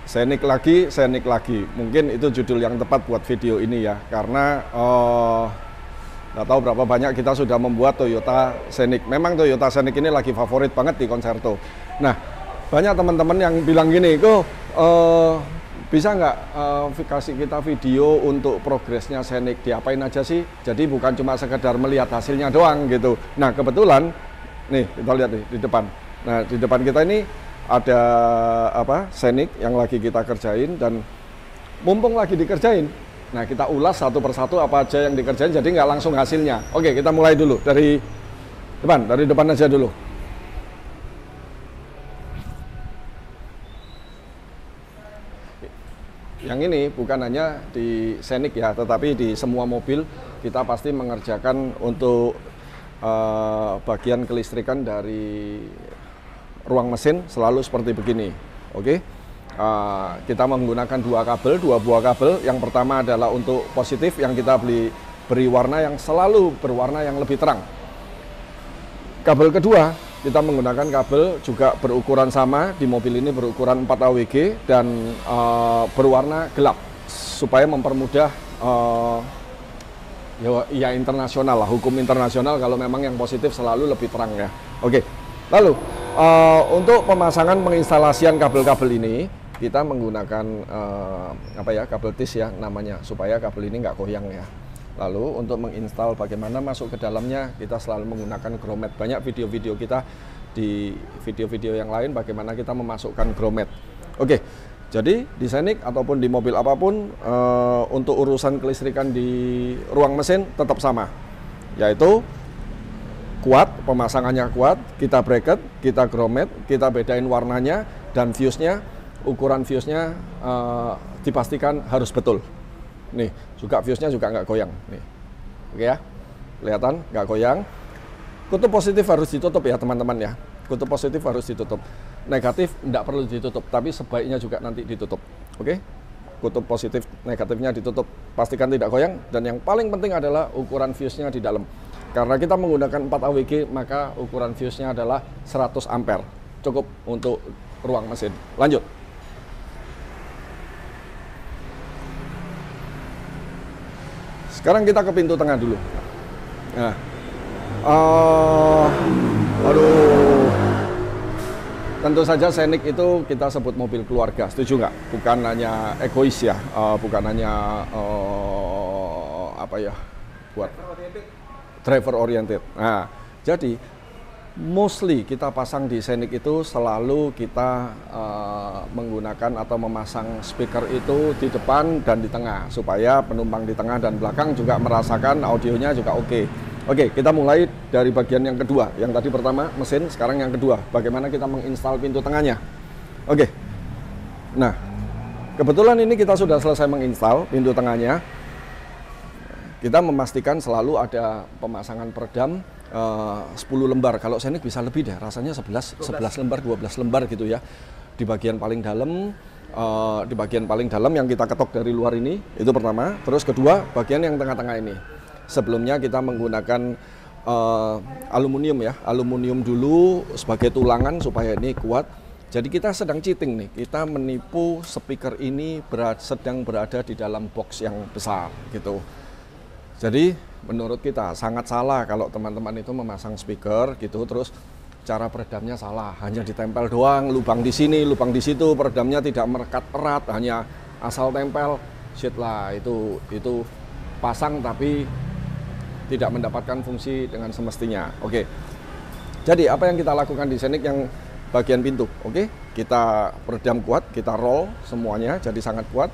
Scenic lagi. Mungkin itu judul yang tepat buat video ini ya, karena nggak tahu berapa banyak kita sudah membuat Toyota Scenic. Memang Toyota Scenic ini lagi favorit banget di Concerto. Nah, banyak teman-teman yang bilang gini, kok bisa nggak kasih kita video untuk progresnya Scenic, diapain aja sih? Jadi bukan cuma sekedar melihat hasilnya doang gitu. Nah, kebetulan nih kita lihat nih di depan. Nah, di depan kita ini ada Scenic yang lagi kita kerjain, dan mumpung lagi dikerjain, nah kita ulas satu persatu apa aja yang dikerjain, jadi nggak langsung hasilnya. Oke, kita mulai dulu dari depan aja dulu. Yang ini bukan hanya di Scenic ya, tetapi di semua mobil kita pasti mengerjakan untuk bagian kelistrikan dari ruang mesin selalu seperti begini. Oke, kita menggunakan dua buah kabel. Yang pertama adalah untuk positif, yang kita beri warna yang selalu berwarna yang lebih terang. Kabel kedua kita menggunakan kabel juga berukuran sama, di mobil ini berukuran 4 AWG dan berwarna gelap supaya mempermudah ya internasional lah, hukum internasional kalau memang yang positif selalu lebih terang ya. Oke, lalu untuk pemasangan penginstalasian kabel-kabel ini kita menggunakan kabel tis ya namanya, supaya kabel ini nggak goyang ya. Lalu untuk menginstal bagaimana masuk ke dalamnya, kita selalu menggunakan grommet. Banyak video-video kita di video-video yang lain bagaimana kita memasukkan grommet. Oke, jadi di Scenic ataupun di mobil apapun untuk urusan kelistrikan di ruang mesin tetap sama, yaitu kuat, pemasangannya kuat, kita bracket, kita grommet, kita bedain warnanya, dan fuse-nya, ukuran fuse-nya dipastikan harus betul. Nih, juga fuse-nya juga nggak goyang. Nih, oke ya, kelihatan nggak goyang. Kutub positif harus ditutup ya teman-teman ya. Kutub positif harus ditutup. Negatif nggak perlu ditutup, tapi sebaiknya juga nanti ditutup. Oke, kutub positif, negatifnya ditutup. Pastikan tidak goyang, dan yang paling penting adalah ukuran fuse-nya di dalam. Karena kita menggunakan 4 AWG, maka ukuran fuse-nya adalah 100 ampere. Cukup untuk ruang mesin. Lanjut. Sekarang kita ke pintu tengah dulu. Nah, tentu saja Scenic itu kita sebut mobil keluarga, setuju nggak? Bukan hanya egois ya, bukan hanya buat driver oriented. Nah, jadi mostly kita pasang di Scenic itu selalu kita menggunakan atau memasang speaker itu di depan dan di tengah, supaya penumpang di tengah dan belakang juga merasakan audionya juga oke. Oke, kita mulai dari bagian yang kedua. Yang tadi pertama mesin, sekarang yang kedua, bagaimana kita menginstal pintu tengahnya. Oke, nah kebetulan ini kita sudah selesai menginstal pintu tengahnya. Kita memastikan selalu ada pemasangan peredam 10 lembar. Kalau Scenic bisa lebih deh, rasanya 11 lembar, 12 lembar gitu ya. Di bagian paling dalam, yang kita ketok dari luar ini, itu pertama. Terus kedua, bagian yang tengah-tengah ini. Sebelumnya kita menggunakan aluminium ya, aluminium dulu sebagai tulangan supaya ini kuat. Jadi kita sedang cheating nih, kita menipu speaker ini sedang berada di dalam box yang besar gitu. Jadi menurut kita sangat salah kalau teman-teman itu memasang speaker gitu, terus cara peredamnya salah, hanya ditempel doang, lubang di sini, lubang di situ, peredamnya tidak merekat erat, hanya asal tempel, shit lah, itu pasang tapi tidak mendapatkan fungsi dengan semestinya. Oke, jadi apa yang kita lakukan di Scenic yang bagian pintu, oke, kita peredam kuat, kita roll semuanya jadi sangat kuat.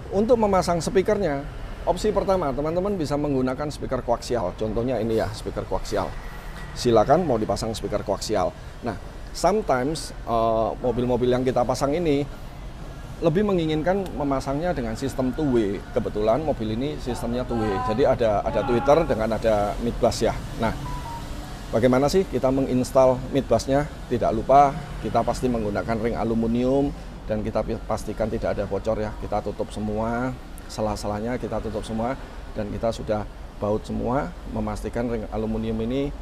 Untuk memasang speakernya, opsi pertama, teman-teman bisa menggunakan speaker koaksial. Contohnya ini ya, speaker koaksial. Silakan mau dipasang speaker koaksial. Nah, sometimes mobil-mobil yang kita pasang ini lebih menginginkan memasangnya dengan sistem two-way. Kebetulan mobil ini sistemnya two-way. Jadi ada tweeter dengan ada midbus ya. Nah, bagaimana sih kita menginstal midbusnya? Tidak lupa kita pasti menggunakan ring aluminium, dan kita pastikan tidak ada bocor ya. Kita tutup semua, selah-selahnya kita tutup semua, dan kita sudah baut semua, memastikan ring aluminium ini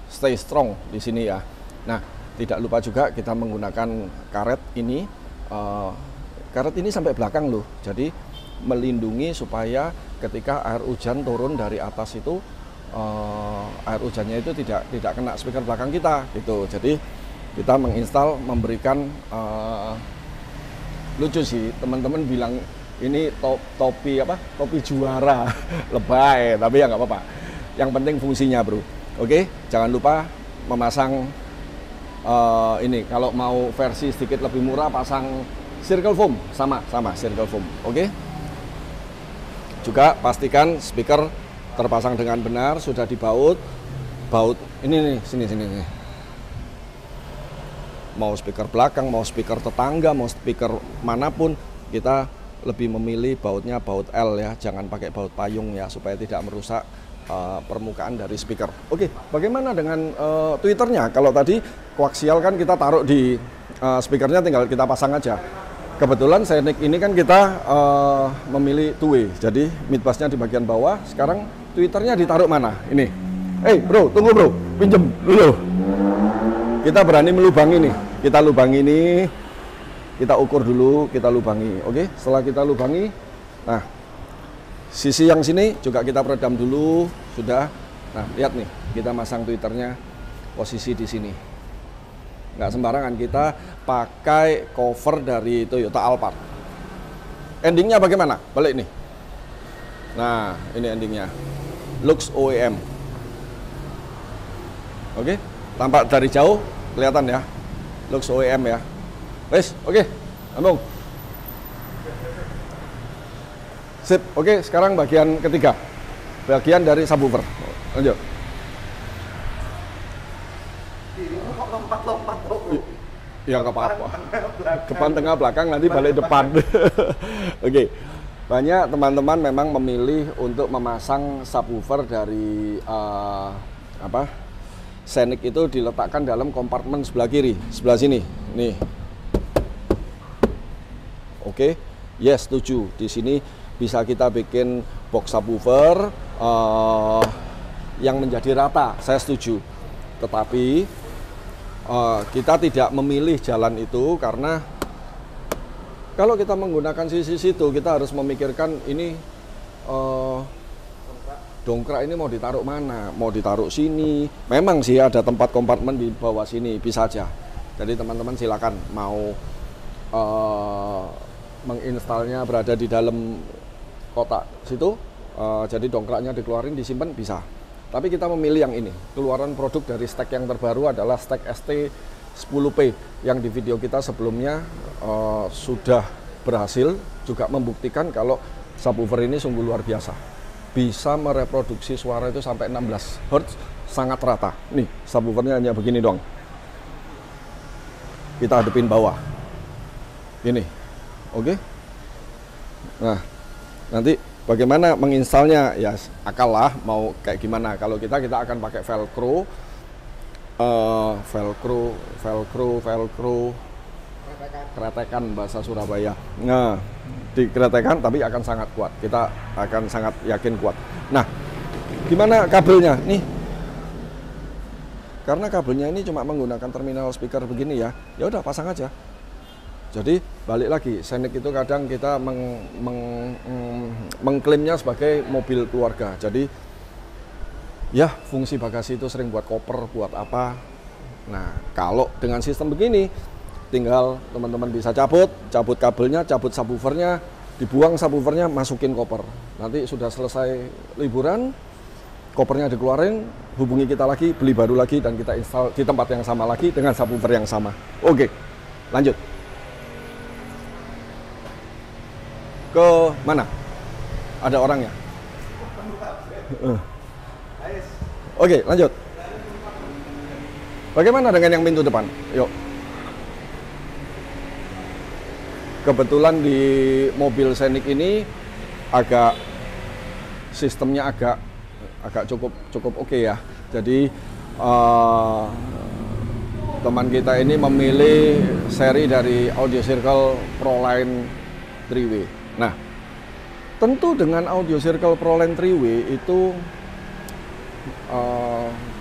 stay strong di sini ya. Nah, tidak lupa juga kita menggunakan karet ini karet ini sampai belakang loh, jadi melindungi supaya ketika air hujan turun dari atas itu air hujannya itu tidak kena speaker belakang kita gitu. Jadi kita menginstal, memberikan lucu sih, teman-teman bilang ini topi apa, topi juara lebay, tapi ya nggak apa-apa, yang penting fungsinya bro. Oke, jangan lupa memasang ini, kalau mau versi sedikit lebih murah pasang circle foam, sama circle foam. Oke, juga pastikan speaker terpasang dengan benar, sudah dibaut. Baut ini nih, sini. Mau speaker belakang, mau speaker tetangga, mau speaker manapun, kita lebih memilih bautnya baut L ya, jangan pakai baut payung ya, supaya tidak merusak permukaan dari speaker. Oke, bagaimana dengan tweeternya? Kalau tadi koaksial kan kita taruh di speakernya, tinggal kita pasang aja. Kebetulan Scenic ini kan kita memilih two-way, jadi midbassnya di bagian bawah. Sekarang tweeternya ditaruh mana? Ini. Bro, tunggu bro, pinjem dulu. Kita berani melubangi nih. Kita lubangi ini, kita ukur dulu, kita lubangi. Oke, setelah kita lubangi, nah sisi yang sini juga kita peredam dulu, sudah. Nah, lihat nih, kita masang tweeternya posisi di sini. Nggak sembarangan, kita pakai cover dari Toyota Alphard. Endingnya bagaimana? Balik nih. Nah, ini endingnya. Lux OEM. Oke, tampak dari jauh kelihatan ya. Lux OEM ya. Wes, oke, sambung. Sip, oke, sekarang bagian ketiga. Bagian dari subwoofer. Lanjut. Lompat-lompat. Ya nggak apa-apa. Depan, tengah, belakang, nanti balik depan. Oke. Banyak teman-teman memang memilih untuk memasang subwoofer dari Scenic itu diletakkan dalam kompartemen sebelah kiri, sebelah sini. Nih. Oke. Yes, setuju. Di sini bisa kita bikin box subwoofer yang menjadi rata. Saya setuju. Tetapi kita tidak memilih jalan itu karena kalau kita menggunakan sisi situ, kita harus memikirkan ini dongkrak ini mau ditaruh mana, mau ditaruh sini. Memang sih ada tempat kompartemen di bawah sini, bisa aja. Jadi teman-teman silakan mau menginstalnya berada di dalam kotak situ, jadi dongkraknya dikeluarin, disimpan, bisa. Tapi kita memilih yang ini. Keluaran produk dari stack yang terbaru adalah stack ST10P yang di video kita sebelumnya sudah berhasil juga membuktikan kalau subwoofer ini sungguh luar biasa. Bisa mereproduksi suara itu sampai 16 Hz, sangat rata. Nih, subwoofernya hanya begini dong. Kita hadapin bawah. Ini. Oke. Nah, nanti bagaimana menginstalnya? Ya, akal lah mau kayak gimana. Kalau kita akan pakai velcro, kretekan bahasa Surabaya. Nah, dikretekan tapi akan sangat kuat. Kita akan sangat yakin kuat. Nah, gimana kabelnya? Nih. Karena kabelnya ini cuma menggunakan terminal speaker begini ya. Ya udah pasang aja. Jadi balik lagi, Scenic itu kadang kita mengklaimnya sebagai mobil keluarga. Jadi ya fungsi bagasi itu sering buat koper, buat apa. Nah, kalau dengan sistem begini, tinggal teman-teman bisa cabut kabelnya, cabut subwoofernya, dibuang subwoofernya, masukin koper. Nanti sudah selesai liburan, kopernya dikeluarin, hubungi kita lagi, beli baru lagi, dan kita install di tempat yang sama lagi dengan subwoofer yang sama. Oke, lanjut. Ke mana? Ada orangnya? Oke, lanjut. Bagaimana dengan yang pintu depan? Yuk. Kebetulan di mobil Scenic ini sistemnya agak cukup oke ya. Jadi teman kita ini memilih seri dari Audio Circle ProLine 3-way. Nah, tentu dengan Audio Circle ProLine 3-way itu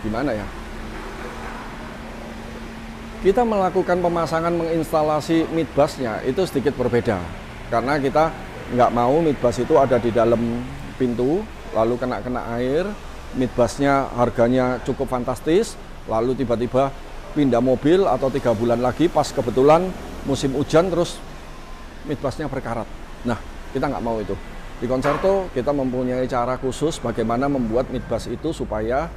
gimana ya? kita melakukan pemasangan menginstalasi midbusnya itu sedikit berbeda. Karena kita nggak mau midbus itu ada di dalam pintu, lalu kena air, midbusnya harganya cukup fantastis, lalu tiba-tiba pindah mobil atau 3 bulan lagi pas kebetulan musim hujan terus midbusnya berkarat. Nah, kita nggak mau itu. Di Concerto kita mempunyai cara khusus bagaimana membuat midbus itu supaya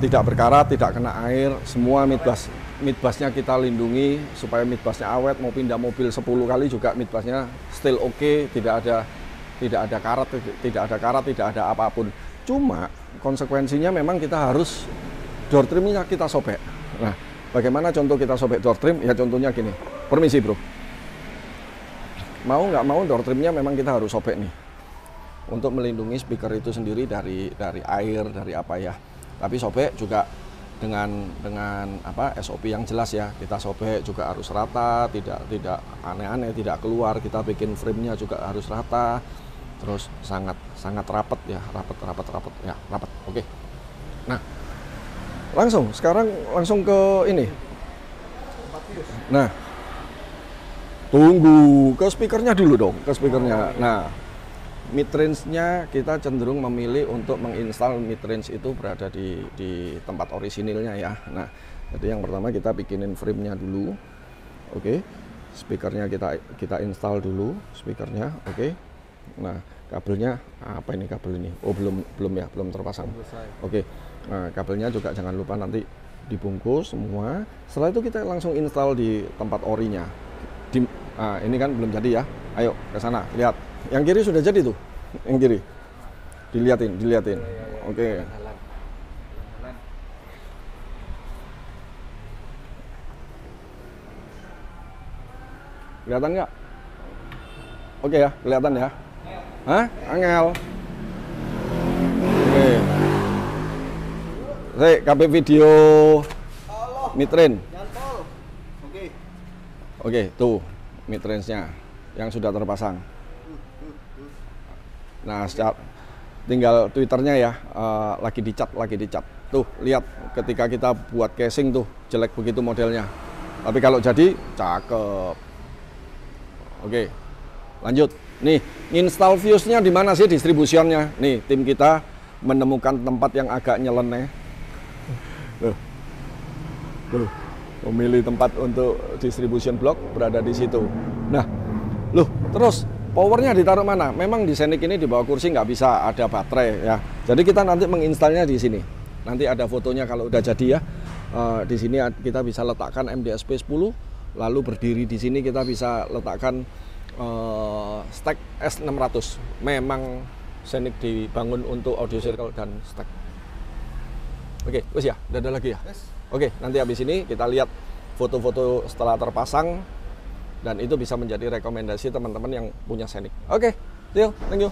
tidak berkarat, tidak kena air. Semua midbusnya kita lindungi supaya midbusnya awet. Mau pindah mobil 10 kali juga midbusnya still oke, tidak ada karat, tidak ada apapun. Cuma konsekuensinya memang kita harus door trimnya kita sobek. Nah, bagaimana contoh kita sobek door trim? Ya contohnya gini. Permisi bro. Mau nggak mau door trimnya memang kita harus sobek nih. Untuk melindungi speaker itu sendiri dari air, dari apa ya. Tapi sobek juga dengan apa SOP yang jelas ya. Kita sobek juga harus rata, tidak aneh-aneh, tidak keluar. Kita bikin frame-nya juga harus rata. Terus sangat rapat ya, rapat ya, rapat. Oke. Nah, sekarang langsung ke ini. Nah, tunggu ke speakernya dulu dong, ke speakernya. Nah, mid-range-nya kita cenderung memilih untuk menginstal mid-range itu berada di tempat orisinilnya ya. Nah, jadi yang pertama kita bikinin frame-nya dulu. Oke. Speakernya kita install dulu speakernya. Oke. Nah, kabelnya apa ini kabel ini? Oh, belum terpasang. Oke. Nah, kabelnya juga jangan lupa nanti dibungkus semua. Setelah itu kita langsung install di tempat orinya. Nah, ini kan belum jadi ya. Ayo ke sana, lihat. Yang kiri sudah jadi tuh. Yang kiri. Diliatin. Oke. Kelihatan nggak? Oke ya, kelihatan ya. Hah? Angel. Oke. KB video midrange. Oke, tuh midrange-nya yang sudah terpasang. Nah, tinggal Twitternya ya, lagi dicat. Tuh, lihat ketika kita buat casing tuh jelek begitu modelnya. Tapi kalau jadi cakep. Oke, lanjut. Nih, install fuse-nya di mana sih distributionnya? Nih, tim kita menemukan tempat yang agak nyeleneh. Tuh, memilih tempat untuk distribution block berada di situ. Nah, terus powernya ditaruh mana? Memang di Scenic ini di bawah kursi nggak bisa, ada baterai ya. Jadi kita nanti menginstalnya di sini. Nanti ada fotonya kalau udah jadi ya. Di sini kita bisa letakkan MDSP 10, lalu berdiri di sini kita bisa letakkan stack S600. Memang Scenic dibangun untuk audio circle dan stack. Oke, wes ya, udah ada lagi ya. Oke, nanti habis ini kita lihat foto-foto setelah terpasang dan itu bisa menjadi rekomendasi teman-teman yang punya Scenic. Oke, deal, thank you.